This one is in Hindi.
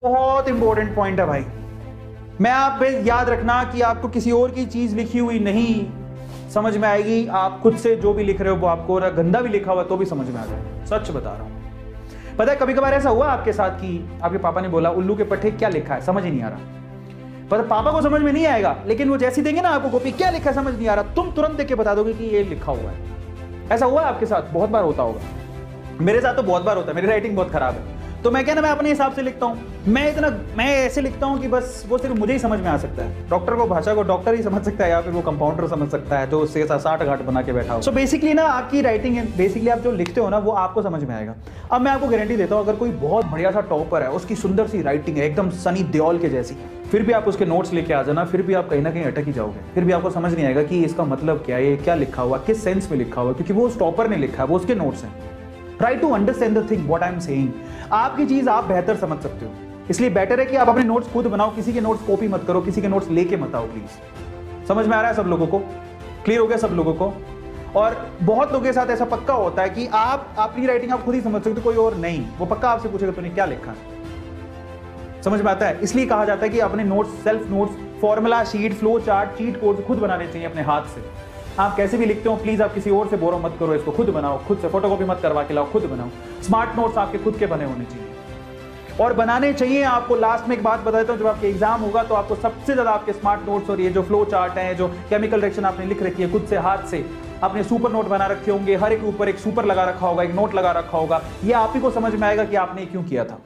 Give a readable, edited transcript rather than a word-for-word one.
बहुत इंपॉर्टेंट पॉइंट है भाई। मैं आप पे याद रखना कि आपको किसी और की चीज लिखी हुई नहीं समझ में आएगी, आप खुद से जो भी लिख रहे हो वो आपको गंदा भी लिखा हुआ तो भी समझ में आ जाए। सच बता रहा हूं। पता है कभी कभार ऐसा हुआ आपके साथ कि आपके पापा ने बोला उल्लू के पट्टे क्या लिखा है, समझ ही नहीं आ रहा। पता पापा को समझ में नहीं आएगा, लेकिन वो जैसी देंगे ना आपको कॉपी क्या लिखा है समझ नहीं आ रहा, तुम तुरंत देख के बता दोगे कि ये लिखा हुआ है। ऐसा हुआ आपके साथ? बहुत बार होता होगा। मेरे साथ तो बहुत बार होता है। मेरी राइटिंग बहुत खराब है तो मैं क्या ना, मैं अपने हिसाब से लिखता हूँ। मैं ऐसे लिखता हूँ कि बस वो सिर्फ मुझे ही समझ में आ सकता है। डॉक्टर को भाषा को डॉक्टर ही समझ सकता है या फिर वो कंपाउंडर समझ सकता है जो 60 घाट बना के बैठा हो। सो बेसिकली ना आपकी राइटिंग बेसिकली आप जो लिखते हो ना वो आपको समझ में आएगा। अब मैं आपको गारंटी देता हूँ, अगर कोई बहुत बढ़िया सा टॉपर है, उसकी सुंदर सी राइटिंग है एकदम सनी देओल के जैसी, फिर भी आप उसके नोट्स लेके आ जाना, फिर भी आप कहीं ना कहीं अटक ही जाओगे। फिर भी आपको समझ नहीं आएगा कि इसका मतलब क्या है, ये क्या लिखा हुआ, किस सेंस में लिखा हुआ, क्योंकि वो उस टॉपर ने लिखा है, वो उसके नोट्स हैं। Try to understand the thing what I am saying. आपकी चीज आप बेहतर समझ सकते हो, इसलिए बेटर है कि आप अपने नोट्स खुद बनाओ, किसी के नोट्स कॉपी मत करो, किसी के नोट्स लेके मत आओ प्लीज। समझ में आ रहा है सब लोगों को? क्लियर हो गया सब लोगों को? और बहुत लोगों के साथ ऐसा पक्का होता है कि आप अपनी राइटिंग आप खुद ही समझ सकते हो, कोई और नहीं। वो पक्का आपसे पूछेगा तूने क्या लिखा है। समझ में आता है? इसलिए कहा जाता है कि अपने notes, self notes, formula sheet, flow chart, cheat code खुद बनाने चाहिए अपने हाथ से। आप कैसे भी लिखते हो प्लीज आप किसी और से बोरो मत करो, इसको खुद बनाओ, खुद से फोटोकॉपी मत करवा के लाओ, खुद बनाओ। स्मार्ट नोट्स आपके खुद के बने होने चाहिए और बनाने चाहिए आपको। लास्ट में एक बात बता देता हूं, जब आपके एग्जाम होगा तो आपको सबसे ज्यादा आपके स्मार्ट नोट्स और ये जो फ्लो चार्ट है, जो केमिकल रिएक्शन आपने लिख रखी है खुद से हाथ से, आपने सुपर नोट बना रखे होंगे, हर एक ऊपर एक सुपर लगा रखा होगा, एक नोट लगा रखा होगा, ये आप ही को समझ में आएगा कि आपने क्यों किया था।